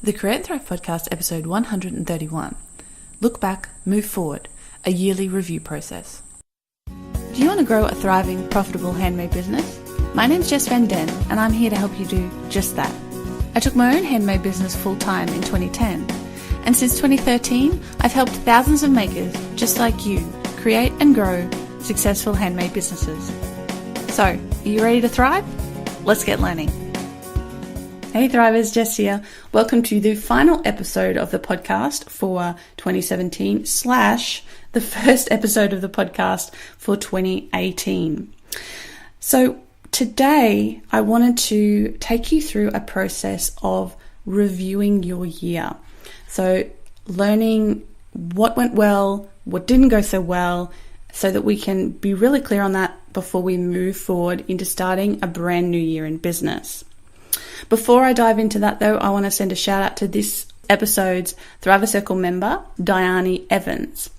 The Create and Thrive podcast, episode 131. Look back, move forward, a yearly review process. Do you want to grow a thriving, profitable handmade business? My name's Jess and I'm here to help you do just that. I took my own handmade business full-time in 2010, and since 2013, I've helped thousands of makers just like you create and grow successful handmade businesses. So, are you ready to thrive? Let's get learning. Hey Thrivers, Jess here. Welcome to the final episode of the podcast for 2017 / the first episode of the podcast for 2018. So today I wanted to take you through a process of reviewing your year. So learning what went well, what didn't go so well, so that we can be really clear on that before we move forward into starting a brand new year in business. Before I dive into that though, I want to send a shout out to this episode's Thriver Circle member, Diane Evans.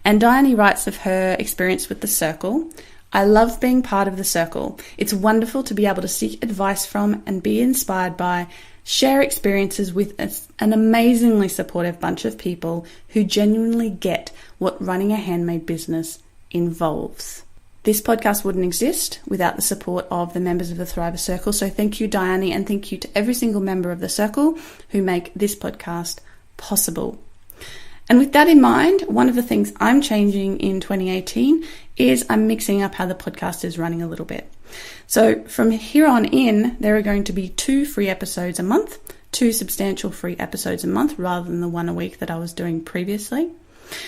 And Diane writes of her experience with the circle. I love being part of the circle. It's wonderful to be able to seek advice from and be inspired by, share experiences with an amazingly supportive bunch of people who genuinely get what running a handmade business involves. This podcast wouldn't exist without the support of the members of the Thriver Circle. So thank you, Diane, and thank you to every single member of the circle who make this podcast possible. And with that in mind, one of the things I'm changing in 2018 is I'm mixing up how the podcast is running a little bit. So from here on in, there are going to be 2 free episodes a month, 2 substantial free episodes a month rather than the 1 a week that I was doing previously.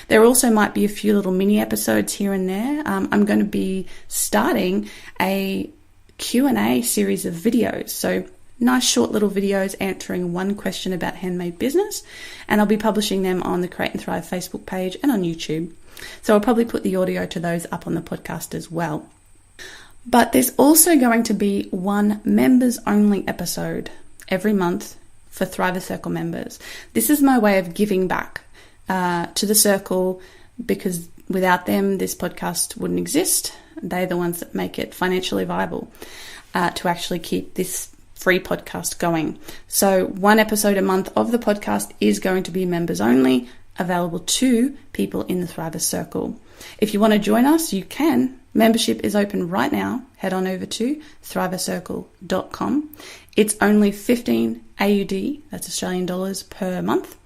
There also might be a few little mini episodes here and there. I'm going to be starting a Q&A series of videos. So nice short little videos answering one question about handmade business. And I'll be publishing them on the Create and Thrive Facebook page and on YouTube. So I'll probably put the audio to those up on the podcast as well. But there's also going to be 1 members only episode every month for Thriver Circle members. This is my way of giving back to the circle, because without them, this podcast wouldn't exist. They're the ones that make it financially viable to actually keep this free podcast going. So 1 episode a month of the podcast is going to be members only, available to people in the Thriver Circle. If you want to join us, you can. Membership is open right now. Head on over to thrivercircle.com. It's only 15 AUD, that's Australian dollars, per month.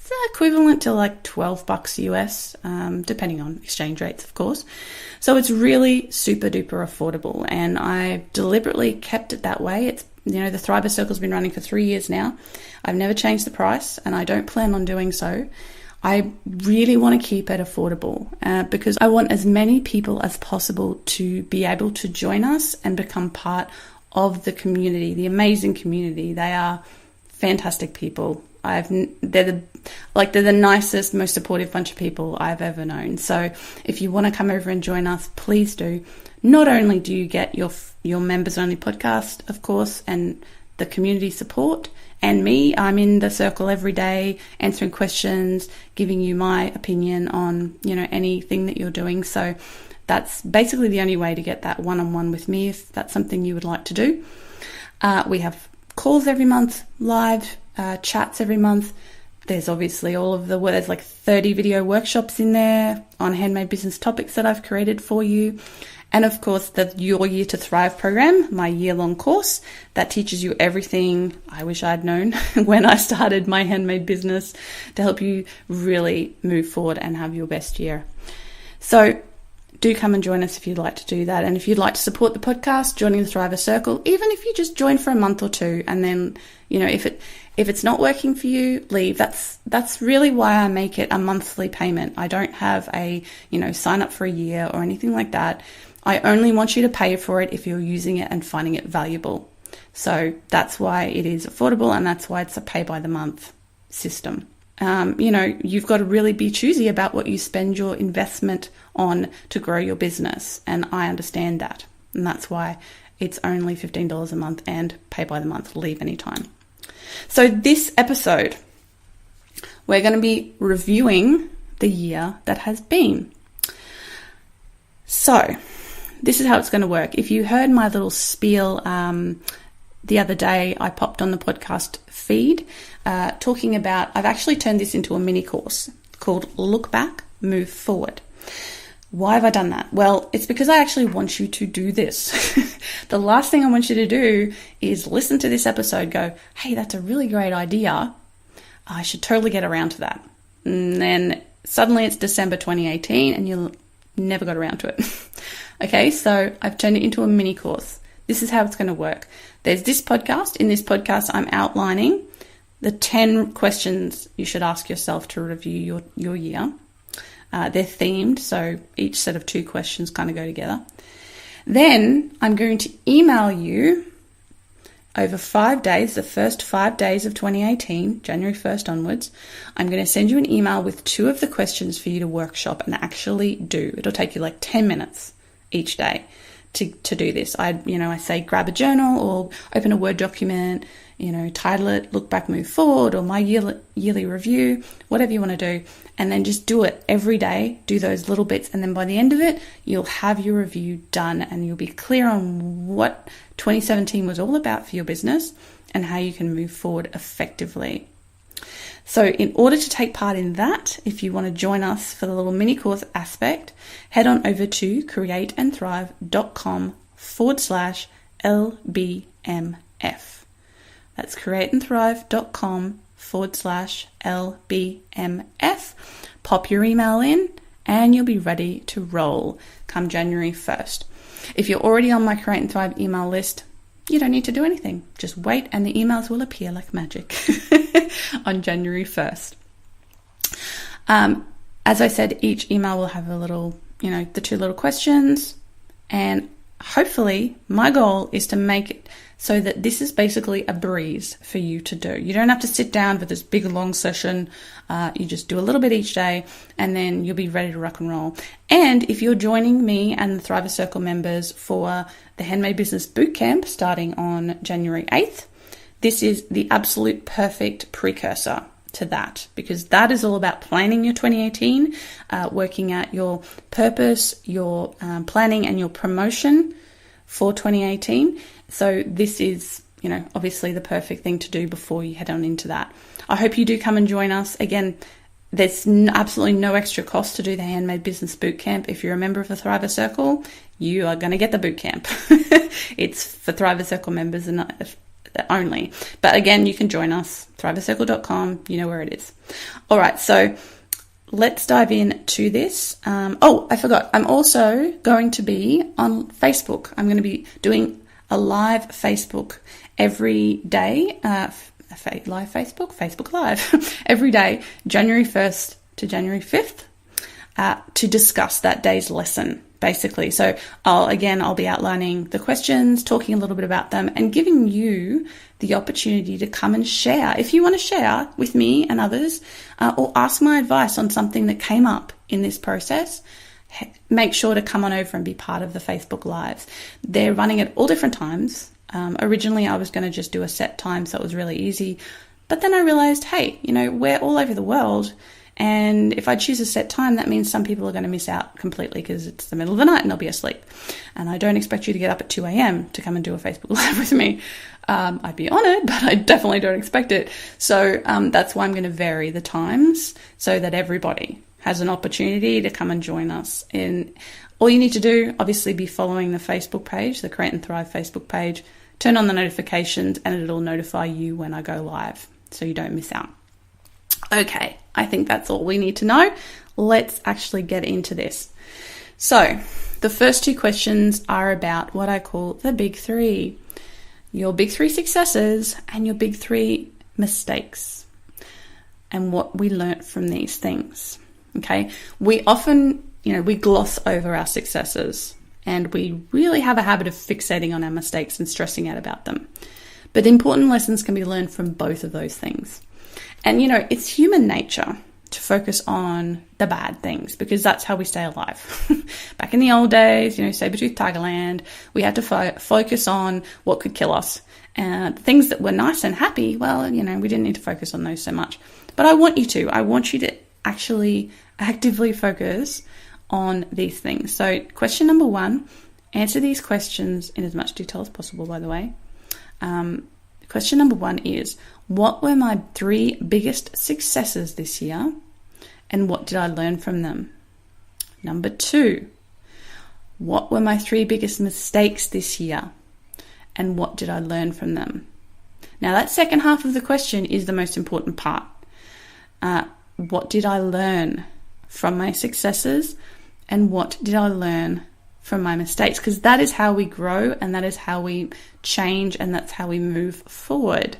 It's equivalent to like $12 US, depending on exchange rates, of course. So it's really super duper affordable, and I deliberately kept it that way. It's, the Thriver Circle's been running for 3 years now. I've never changed the price, and I don't plan on doing so. I really want to keep it affordable because I want as many people as possible to be able to join us and become part of the community, the amazing community. They are fantastic people. They're the nicest, most supportive bunch of people I've ever known. So if you want to come over and join us, please do. Not only do you get your members only podcast, of course, and the community support, and me, I'm in the circle every day answering questions, giving you my opinion on, anything that you're doing. So that's basically the only way to get that one-on-one with me, if that's something you would like to do. We have calls every month, live chats every month. There's obviously there's like 30 video workshops in there on handmade business topics that I've created for you. And of course, the Your Year to Thrive program, my year-long course that teaches you everything I wish I'd known when I started my handmade business to help you really move forward and have your best year. So do come and join us if you'd like to do that. And if you'd like to support the podcast, joining the Thriver Circle, even if you just join for a month or 2, and then, if it's not working for you, leave. That's really why I make it a monthly payment. I don't have a, sign up for a year or anything like that. I only want you to pay for it if you're using it and finding it valuable. So that's why it is affordable, and that's why it's a pay by the month system. You've got to really be choosy about what you spend your investment on to grow your business. And I understand that. And that's why it's only $15 a month and pay by the month, leave anytime. So this episode, we're going to be reviewing the year that has been. So this is how it's going to work. If you heard my little spiel the other day I popped on the podcast feed talking about, I've actually turned this into a mini course called Look Back, Move Forward. Why have I done that? Well, it's because I actually want you to do this. The last thing I want you to do is listen to this episode, go, hey, that's a really great idea. I should totally get around to that. And then suddenly it's December 2018 and you never got around to it. Okay, so I've turned it into a mini course. This is how it's going to work. There's this podcast. In this podcast, I'm outlining the 10 questions you should ask yourself to review your year. They're themed, so each set of 2 questions kind of go together. Then I'm going to email you over 5 days, the first 5 days of 2018, January 1st onwards. I'm going to send you an email with 2 of the questions for you to workshop and actually do. It'll take you like 10 minutes each day to do this. I say grab a journal or open a Word document, title it, Look Back, Move Forward, or my yearly review, whatever you want to do. And then just do it every day, do those little bits. And then by the end of it, you'll have your review done and you'll be clear on what 2017 was all about for your business and how you can move forward effectively. So in order to take part in that, if you want to join us for the little mini course aspect, head on over to createandthrive.com/LBMF. That's createandthrive.com/LBMF. Pop your email in and you'll be ready to roll come January 1st. If you're already on my Create and Thrive email list, you don't need to do anything. Just wait and the emails will appear like magic on January 1st. As I said, each email will have a little, the 2 little questions, and hopefully my goal is to make it so that this is basically a breeze for you to do. You don't have to sit down for this big long session. You just do a little bit each day and then you'll be ready to rock and roll. And if you're joining me and the Thriver Circle members for the Handmade Business Bootcamp starting on January 8th, this is the absolute perfect precursor to that, because that is all about planning your 2018, working out your purpose, your planning and your promotion for 2018. So this is, obviously the perfect thing to do before you head on into that. I hope you do come and join us. Again, there's absolutely no extra cost to do the Handmade Business Bootcamp. If you're a member of the Thriver Circle, you are going to get the bootcamp. It's for Thriver Circle members and only. But again, you can join us, thrivercircle.com. You know where it is. All right, so let's dive into this. I forgot. I'm also going to be on Facebook. I'm going to be doing a live Facebook every day, live Facebook Live, every day, January 1st to January 5th, to discuss that day's lesson, basically. So I'll be outlining the questions, talking a little bit about them, and giving you the opportunity to come and share. If you want to share with me and others, or ask my advice on something that came up in this process, make sure to come on over and be part of the Facebook Lives. They're running at all different times. Originally, I was going to just do a set time, so it was really easy. But then I realized, hey, we're all over the world. And if I choose a set time, that means some people are going to miss out completely because it's the middle of the night and they'll be asleep. And I don't expect you to get up at 2 a.m. to come and do a Facebook Live with me. I'd be honored, but I definitely don't expect it. So that's why I'm going to vary the times so that everybody has an opportunity to come and join us. And all you need to do, obviously, be following the Facebook page, the Create and Thrive Facebook page, turn on the notifications, and it'll notify you when I go live so you don't miss out. Okay, I think that's all we need to know. Let's actually get into this. So the first 2 questions are about what I call the big 3, your big 3 successes and your big 3 mistakes, and what we learnt from these things. Okay, we often, we gloss over our successes and we really have a habit of fixating on our mistakes and stressing out about them. But important lessons can be learned from both of those things. And, it's human nature to focus on the bad things because that's how we stay alive. Back in the old days, saber-tooth Tigerland, we had to focus on what could kill us. And things that were nice and happy, well, we didn't need to focus on those so much. But I want you to actually actively focus on these things. So question number 1, answer these questions in as much detail as possible, by the way. Question number 1 is, what were my 3 biggest successes this year, and what did I learn from them? Number 2, what were my 3 biggest mistakes this year, and what did I learn from them? Now, that second half of the question is the most important part. What did I learn from my successes, and what did I learn from my mistakes? Because that is how we grow, and that is how we change, and that's how we move forward.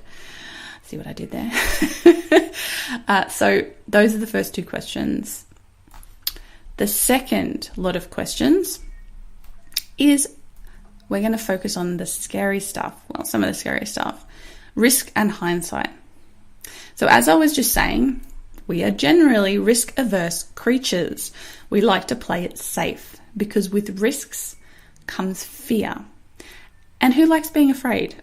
See what I did there? So those are the first 2 questions. The second lot of questions is we're going to focus on the scary stuff. Well, some of the scary stuff. Risk and hindsight. So as I was just saying, we are generally risk-averse creatures. We like to play it safe because with risks comes fear. And who likes being afraid?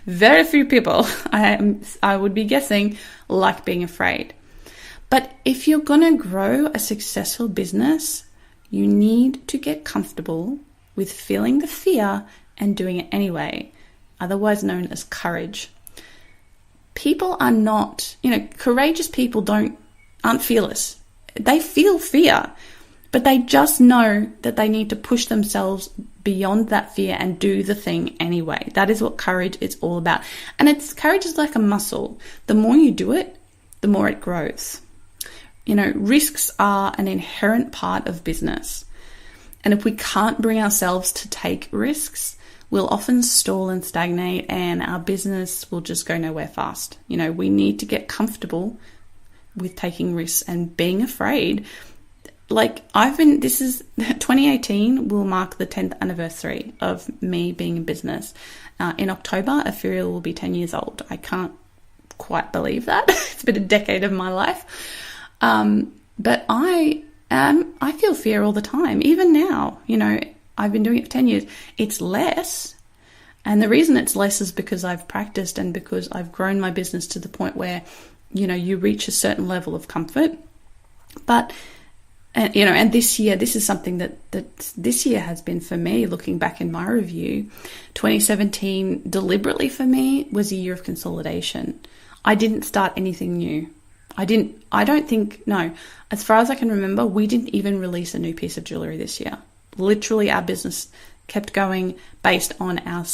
Very few people, I would be guessing, like being afraid. But if you're going to grow a successful business, you need to get comfortable with feeling the fear and doing it anyway, otherwise known as courage. People are not, courageous people aren't fearless. They feel fear, but they just know that they need to push themselves beyond that fear and do the thing anyway. That is what courage is all about. And courage is like a muscle. The more you do it, the more it grows. Risks are an inherent part of business. And if we can't bring ourselves to take risks, we'll often stall and stagnate, and our business will just go nowhere fast. We need to get comfortable with taking risks and being afraid. This is 2018 will mark the 10th anniversary of me being in business. In October, Ethereal will be 10 years old. I can't quite believe that. It's been a decade of my life. But I feel fear all the time. Even now, I've been doing it for 10 years. It's less. And the reason it's less is because I've practiced and because I've grown my business to the point where, you reach a certain level of comfort. But, and this year, this is something that this year has been for me, looking back in my review. 2017 deliberately for me was a year of consolidation. I didn't start anything new. As far as I can remember, we didn't even release a new piece of jewelry this year. Literally, our business kept going based on our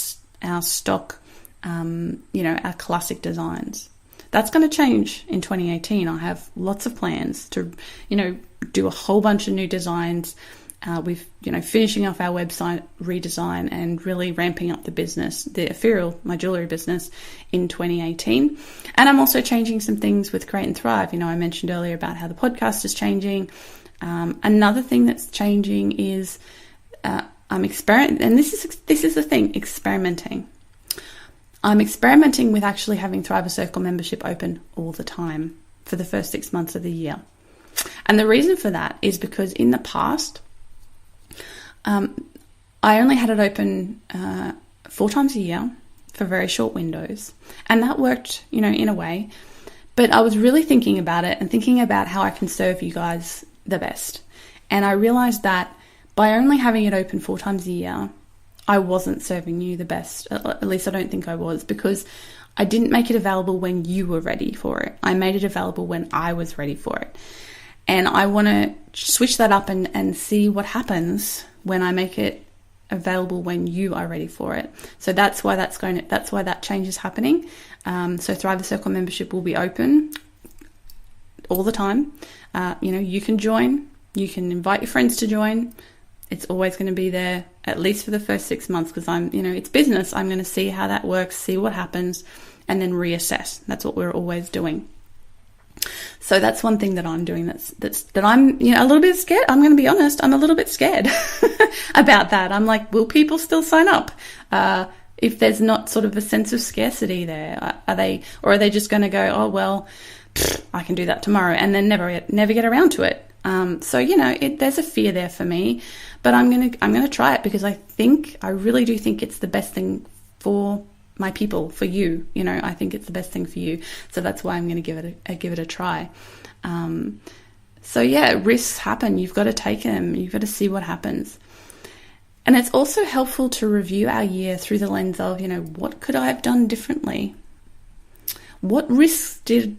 stock, our classic designs. That's going to change in 2018. I have lots of plans to, do a whole bunch of new designs. We've, finishing off our website redesign and really ramping up the business, the Ethereal, my jewelry business, in 2018. And I'm also changing some things with Create and Thrive. I mentioned earlier about how the podcast is changing. Another thing that's changing is I'm experimenting, and this is the thing, experimenting. I'm experimenting with actually having Thriver Circle membership open all the time for the first 6 months of the year. And the reason for that is because in the past, I only had it open 4 times a year for very short windows. And that worked, in a way. But I was really thinking about it and thinking about how I can serve you guys the best. And I realized that by only having it open 4 times a year, I wasn't serving you the best. At least I don't think I was, because I didn't make it available when you were ready for it. I made it available when I was ready for it. And I want to switch that up and see what happens when I make it available when you are ready for it. So that's why that's why that change is happening. So Thriver Circle membership will be open all the time. You can join, you can invite your friends to join. It's always going to be there, at least for the first 6 months, because it's business. I'm going to see how that works, see what happens, and then reassess. That's what we're always doing. So that's one thing that I'm doing that I'm, a little bit scared. I'm going to be honest. I'm a little bit scared about that. I'm like, will people still sign up? If there's not sort of a sense of scarcity there, are they just going to go, oh, well, I can do that tomorrow, and then never get around to it. So there's a fear there for me, but I'm gonna try it because I really do think it's the best thing for my people, for you. I think it's the best thing for you. So that's why I'm going to give it a try. Risks happen. You've got to take them. You've got to see what happens. And it's also helpful to review our year through the lens of, what could I have done differently? What risks did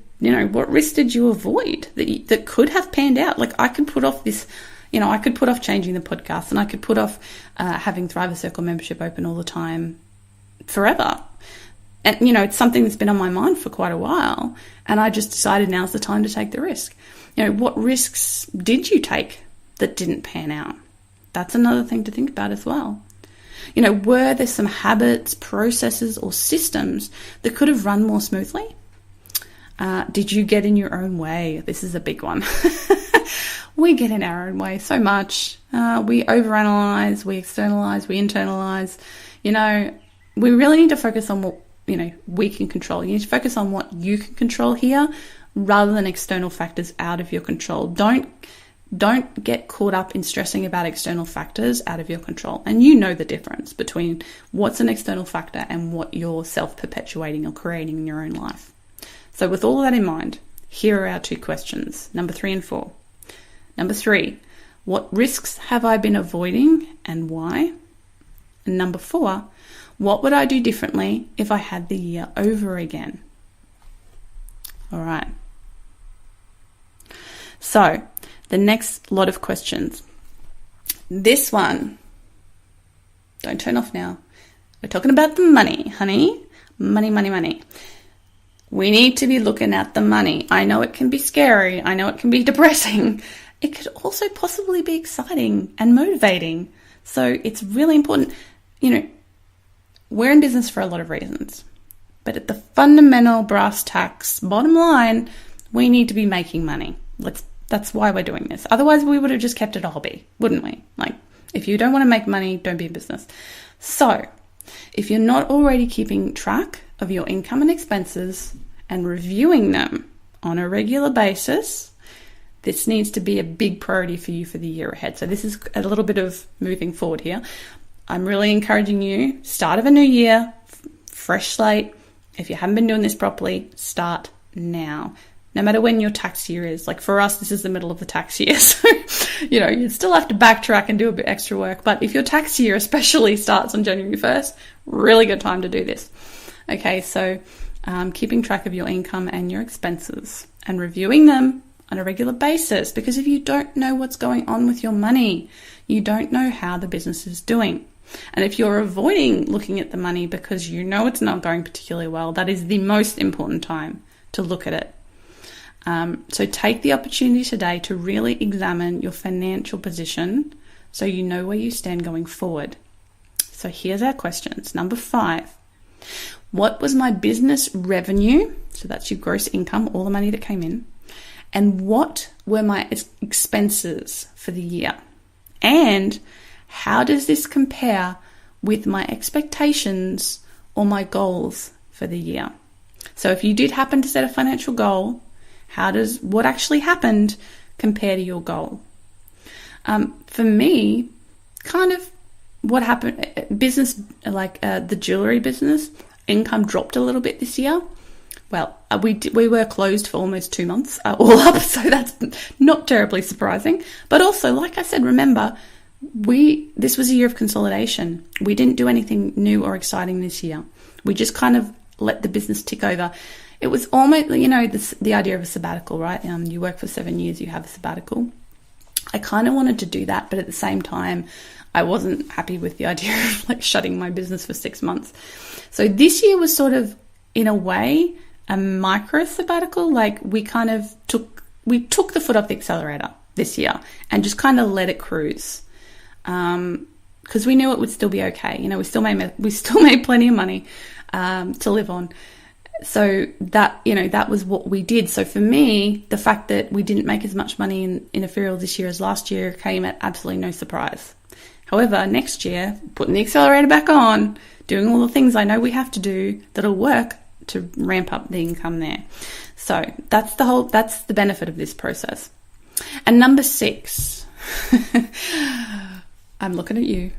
you avoid that could have panned out? Like, I could put off this, I could put off changing the podcast, and I could put off having Thriver Circle membership open all the time forever. And, it's something that's been on my mind for quite a while. And I just decided now's the time to take the risk. What risks did you take that didn't pan out? That's another thing to think about as well. Were there some habits, processes, or systems that could have run more smoothly? Did you get in your own way? This is a big one. We get in our own way so much. We overanalyze, we externalize, we internalize. We really need to focus on what, we can control. You need to focus on what you can control here rather than external factors out of your control. Don't get caught up in stressing about external factors out of your control. And you know the difference between what's an external factor and what you're self-perpetuating or creating in your own life. So with all of that in mind, here are our 2 questions, number 3 and 4. Number 3, what risks have I been avoiding and why? And number 4, what would I do differently if I had the year over again? All right. So the next lot of questions. This one, don't turn off now. We're talking about the money, honey. Money, money, money. We need to be looking at the money. I know it can be scary. I know it can be depressing. It could also possibly be exciting and motivating. So it's really important. We're in business for a lot of reasons. But at the fundamental brass tacks, bottom line, we need to be making money. That's why we're doing this. Otherwise, we would have just kept it a hobby, wouldn't we? Like, if you don't want to make money, don't be in business. So, if you're not already keeping track of your income and expenses and reviewing them on a regular basis, this needs to be a big priority for you for the year ahead. So this is a little bit of moving forward here. I'm really encouraging you, start of a new year, fresh slate. If you haven't been doing this properly, start now. No matter when your tax year is. Like for us, this is the middle of the tax year. So, you still have to backtrack and do a bit extra work. But if your tax year especially starts on January 1st, really good time to do this. Okay, so keeping track of your income and your expenses and reviewing them on a regular basis. Because if you don't know what's going on with your money, you don't know how the business is doing. And if you're avoiding looking at the money because you know it's not going particularly well, that is the most important time to look at it. So take the opportunity today to really examine your financial position so you know where you stand going forward. So here's our questions. Number 5, what was my business revenue? So that's your gross income, all the money that came in. And what were my expenses for the year? And how does this compare with my expectations or my goals for the year? So if you did happen to set a financial goal, how does what actually happened compare to your goal? For me, kind of what happened, business, like the jewelry business, income dropped a little bit this year. Well, we were closed for almost 2 months, all up, so that's not terribly surprising. But also, like I said, remember, this was a year of consolidation. We didn't do anything new or exciting this year. We just kind of let the business tick over. It was almost, the idea of a sabbatical, right? You work for 7 years, you have a sabbatical. I kind of wanted to do that, but at the same time, I wasn't happy with the idea of shutting my business for 6 months. So this year was sort of, in a way, a micro sabbatical. We took the foot off the accelerator this year and just kind of let it cruise. Because we knew it would still be okay. We still made plenty of money to live on. So that was what we did. So for me, the fact that we didn't make as much money in Ethereal this year as last year came at absolutely no surprise. However, next year, putting the accelerator back on, doing all the things I know we have to do that'll work to ramp up the income there. So that's the benefit of this process. And number 6, I'm looking at you.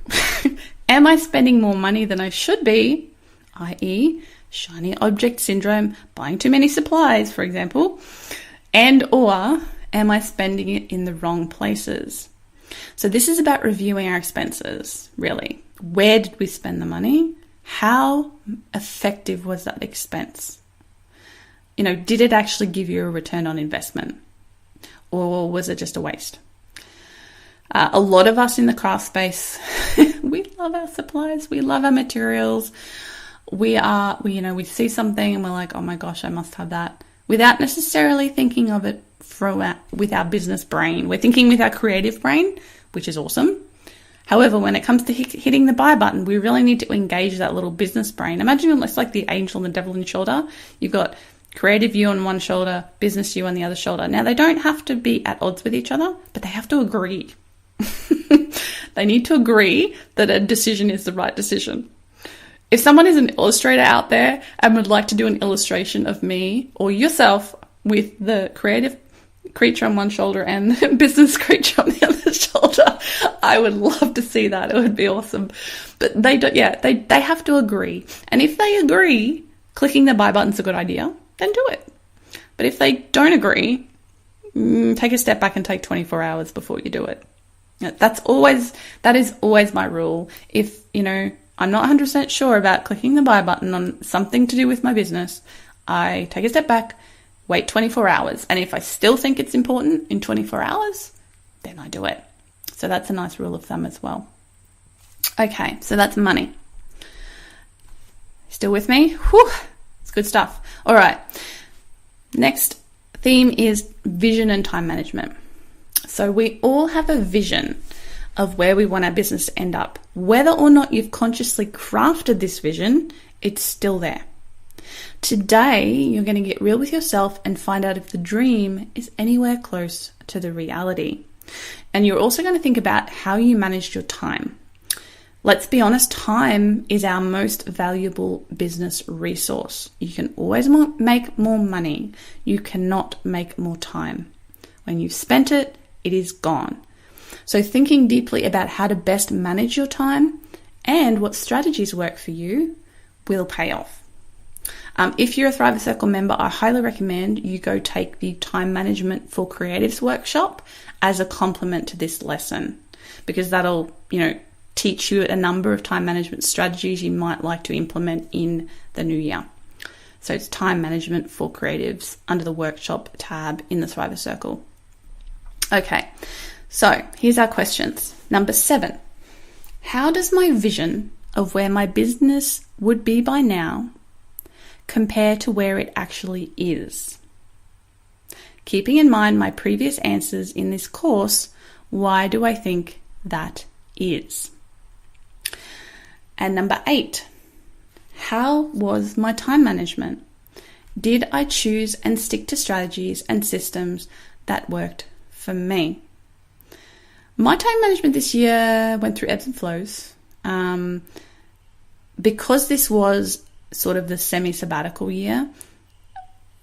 Am I spending more money than I should be? I.e., shiny object syndrome, buying too many supplies, for example, and or am I spending it in the wrong places? So this is about reviewing our expenses, really. Where did we spend the money? How effective was that expense? Did it actually give you a return on investment? Or was it just a waste? A lot of us in the craft space, we love our supplies, we love our materials. We see something and we're like, oh my gosh, I must have that, without necessarily thinking of it with our business brain. We're thinking with our creative brain, which is awesome. However, when it comes to hitting the buy button, we really need to engage that little business brain. Imagine it's like the angel and the devil in your shoulder. You've got creative you on one shoulder, business you on the other shoulder. Now, they don't have to be at odds with each other, but they have to agree. They need to agree that a decision is the right decision. If someone is an illustrator out there and would like to do an illustration of me or yourself with the creative creature on one shoulder and the business creature on the other shoulder, I would love to see that. It would be awesome. But they have to agree. And if they agree, clicking the buy button is a good idea, then do it. But if they don't agree, take a step back and take 24 hours before you do it. That is always my rule. If, I'm not 100% sure about clicking the buy button on something to do with my business, I take a step back, wait 24 hours. And if I still think it's important in 24 hours, then I do it. So that's a nice rule of thumb as well. Okay, so that's money. Still with me? Whew, it's good stuff. All right. Next theme is vision and time management. So we all have a vision of where we want our business to end up. Whether or not you've consciously crafted this vision, it's still there. Today, you're going to get real with yourself and find out if the dream is anywhere close to the reality. And you're also going to think about how you managed your time. Let's be honest, time is our most valuable business resource. You can always make more money. You cannot make more time. When you've spent it, it is gone. So thinking deeply about how to best manage your time and what strategies work for you will pay off. If you're a Thriver Circle member, I highly recommend you go take the Time Management for Creatives workshop as a complement to this lesson, because that'll, teach you a number of time management strategies you might like to implement in the new year. So it's Time Management for Creatives under the workshop tab in the Thriver Circle. Okay, so here's our questions. Number 7, how does my vision of where my business would be by now compare to where it actually is? Keeping in mind my previous answers in this course, why do I think that is? And number 8, how was my time management? Did I choose and stick to strategies and systems that worked for me? My time management this year went through ebbs and flows. Because this was sort of the semi-sabbatical year,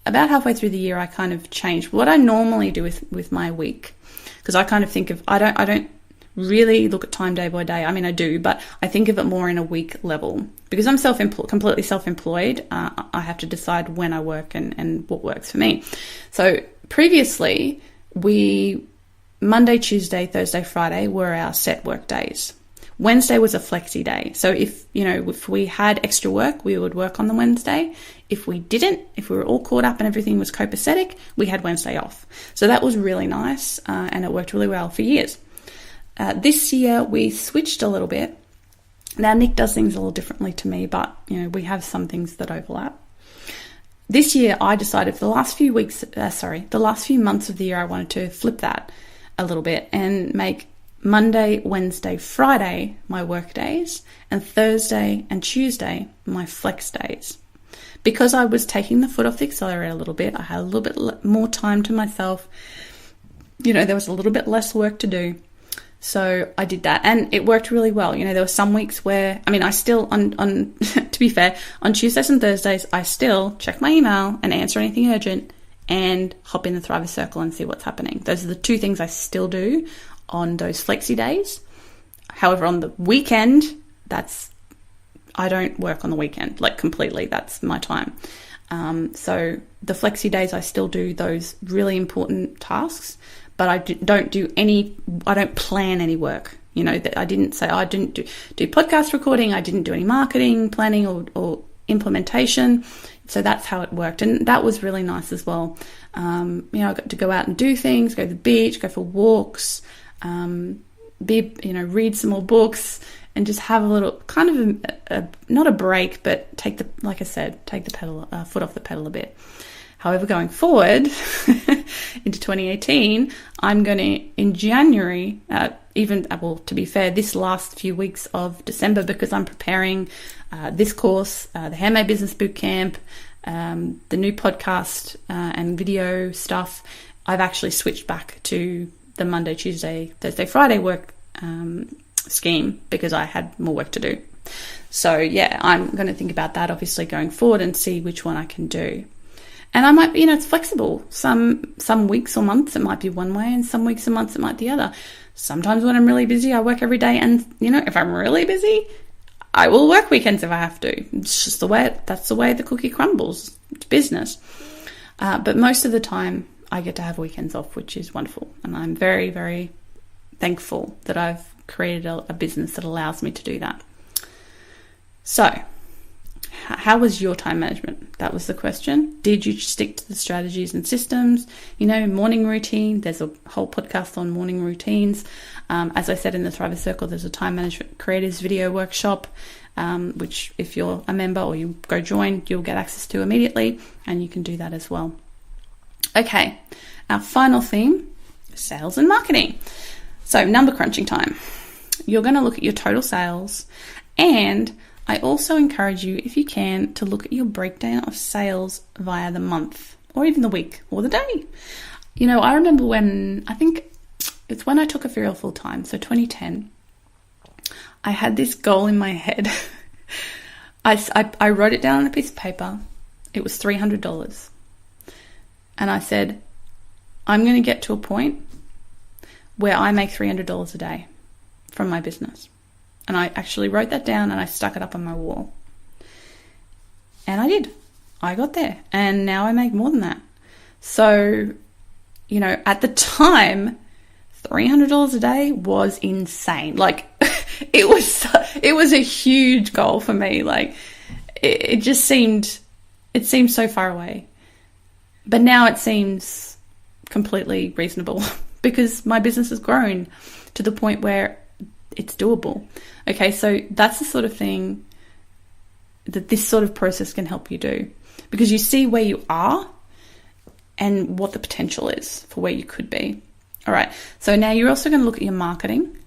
about halfway through the year I kind of changed what I normally do with my week, because I kind of think of, I don't really look at time day by day. I mean, I do, but I think of it more in a week level. Because I'm completely self-employed, I have to decide when I work and what works for me. So previously, Monday, Tuesday, Thursday, Friday were our set work days. Wednesday was a flexi day. So if we had extra work, we would work on the Wednesday. If we didn't, if we were all caught up and everything was copacetic, we had Wednesday off. So that was really nice, and it worked really well for years. This year we switched a little bit. Now Nick does things a little differently to me, but we have some things that overlap. This year I decided for the last few months of the year, I wanted to flip that a little bit and make Monday, Wednesday, Friday my work days, and Thursday and Tuesday my flex days. Because I was taking the foot off the accelerator a little bit, I had a little bit more time to myself. There was a little bit less work to do. So I did that, and it worked really well. There were some weeks where, I still, on to be fair, on Tuesdays and Thursdays, I still check my email and answer anything urgent and hop in the Thriver Circle and see what's happening. Those are the two things I still do on those flexi days. However, on the weekend, I don't work on the weekend, like completely. That's my time. So the flexi days, I still do those really important tasks, but I don't plan any work. That I didn't say, I didn't do podcast recording. I didn't do any marketing, planning or implementation. So that's how it worked. And that was really nice as well. I got to go out and do things, go to the beach, go for walks, read some more books, and just have a little kind of not a break, but take the foot off the pedal a bit. However, going forward into 2018, I'm going to, in January, to be fair, this last few weeks of December, because I'm preparing this course, the Handmade Business Bootcamp, the new podcast and video stuff, I've actually switched back to the Monday, Tuesday, Thursday, Friday work scheme because I had more work to do. So yeah, I'm going to think about that obviously going forward and see which one I can do. And I might, it's flexible. Some weeks or months it might be one way, and some weeks and months it might be the other. Sometimes when I'm really busy, I work every day, and if I'm really busy, I will work weekends if I have to. It's just that's the way the cookie crumbles. It's business. But most of the time I get to have weekends off, which is wonderful. And I'm very, very thankful that I've created a business that allows me to do that. So, how was your time management? That was the question. Did you stick to the strategies and systems? Morning routine. There's a whole podcast on morning routines. As I said in the Thriver Circle, there's a time management creators video workshop, which if you're a member or you go join, you'll get access to immediately, and you can do that as well. Okay, our final theme, sales and marketing. So number crunching time. You're going to look at your total sales, and I also encourage you, if you can, to look at your breakdown of sales via the month or even the week or the day. I remember when I took a Ferial full time, so 2010, I had this goal in my head. I wrote it down on a piece of paper. It was $300. And I said, I'm going to get to a point where I make $300 a day from my business. And I actually wrote that down and I stuck it up on my wall. And I did. I got there. And now I make more than that. So, at the time, $300 a day was insane. Like, it was a huge goal for me. Like, it seemed so far away. But now it seems completely reasonable because my business has grown to the point where it's doable. Okay, so that's the sort of thing that this sort of process can help you do, because you see where you are and what the potential is for where you could be. All right, so now you're also going to look at your marketing.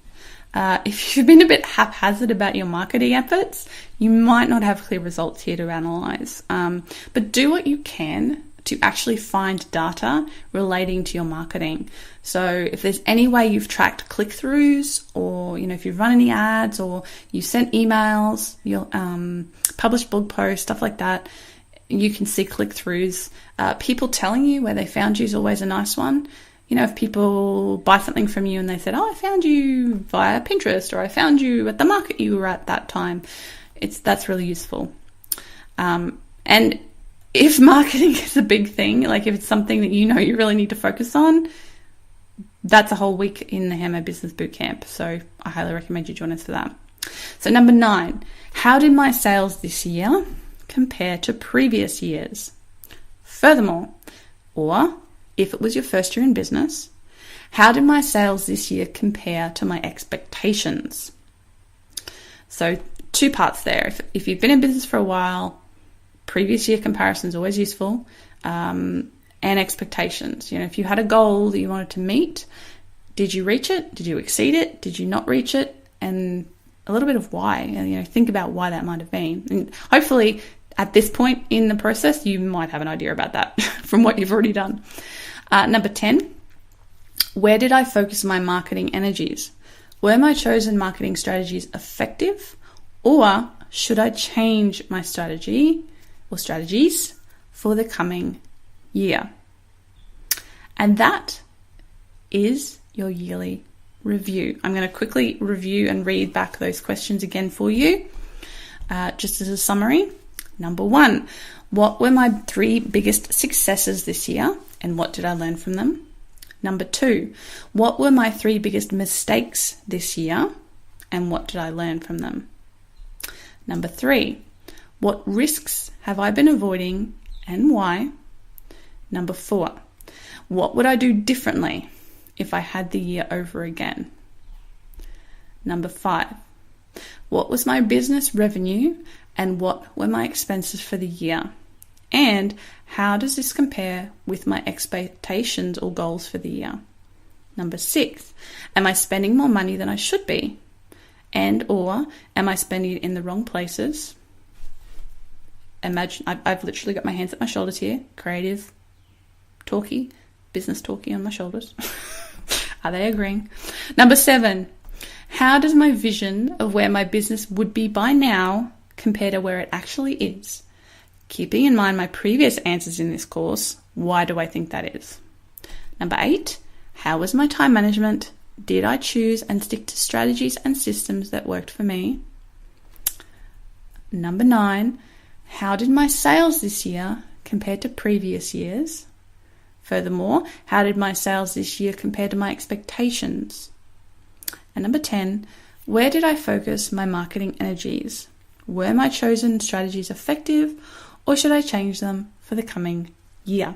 If you've been a bit haphazard about your marketing efforts, you might not have clear results here to analyze. But do what you can to actually find data relating to your marketing. So if there's any way you've tracked click-throughs, or if you've run any ads, or you sent emails, you'll published blog posts, stuff like that, you can see click-throughs. People telling you where they found you is always a nice one. If people buy something from you and they said, I found you via Pinterest, or I found you at the market you were at that time, that's really useful. And if marketing is a big thing, like if it's something that you really need to focus on, that's a whole week in the Handmade Business Bootcamp. So I highly recommend you join us for that. So number 9, how did my sales this year compare to previous years? Furthermore, or if it was your first year in business, how did my sales this year compare to my expectations? So 2 parts there. If you've been in business for a while, previous year comparison is always useful, and expectations. If you had a goal that you wanted to meet, did you reach it? Did you exceed it? Did you not reach it? And a little bit of why, and think about why that might have been. And hopefully at this point in the process, you might have an idea about that from what you've already done. Number 10, where did I focus my marketing energies? Were my chosen marketing strategies effective, or should I change my strategy or strategies for the coming year? And that is your yearly review. I'm going to quickly review and read back those questions again for you, just as a summary. Number 1, what were my 3 biggest successes this year, and what did I learn from them? Number 2, what were my 3 biggest mistakes this year and what did I learn from them? Number 3, what risks have I been avoiding and why? Number 4, what would I do differently if I had the year over again? Number 5, what was my business revenue and what were my expenses for the year? And how does this compare with my expectations or goals for the year? Number 6, am I spending more money than I should be? And or am I spending it in the wrong places? Imagine, I've literally got my hands at my shoulders here, creative talkie, business talkie on my shoulders. Are they agreeing? Number 7, how does my vision of where my business would be by now compare to where it actually is? Keeping in mind my previous answers in this course, why do I think that is? Number 8, how was my time management? Did I choose and stick to strategies and systems that worked for me? Number 9, how did my sales this year compare to previous years? Furthermore, how did my sales this year compare to my expectations? And number 10, where did I focus my marketing energies? Were my chosen strategies effective, or should I change them for the coming year?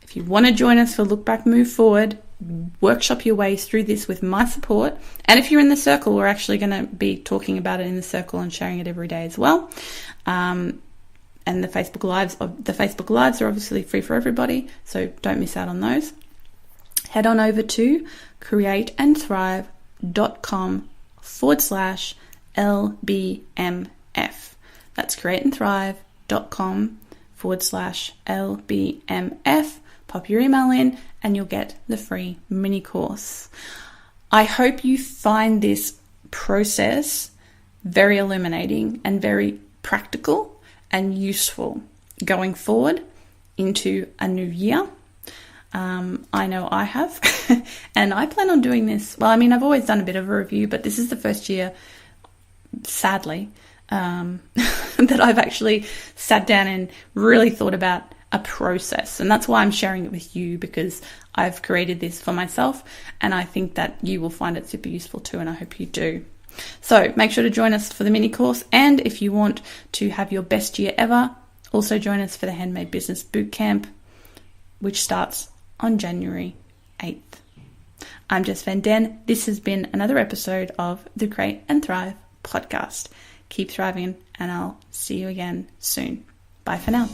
If you want to join us for Look Back, Move Forward, workshop your way through this with my support. And if you're in the circle, we're actually going to be talking about it in the circle and sharing it every day as well. And the Facebook Lives are obviously free for everybody, so don't miss out on those. Head on over to createandthrive.com/LBMF. That's createandthrive.com/LBMF. Pop your email in and you'll get the free mini course. I hope you find this process very illuminating and very practical and useful going forward into a new year. I know I have, and I plan on doing this. Well, I mean, I've always done a bit of a review, but this is the first year, sadly, that I've actually sat down and really thought about a process. And that's why I'm sharing it with you, because I've created this for myself and I think that you will find it super useful too, and I hope you do. So make sure to join us for the mini course, and if you want to have your best year ever, also join us for the Handmade Business Bootcamp, which starts on January 8th. I'm Jess Van Den. This has been another episode of the Create and Thrive podcast. Keep thriving, and I'll see you again soon. Bye for now.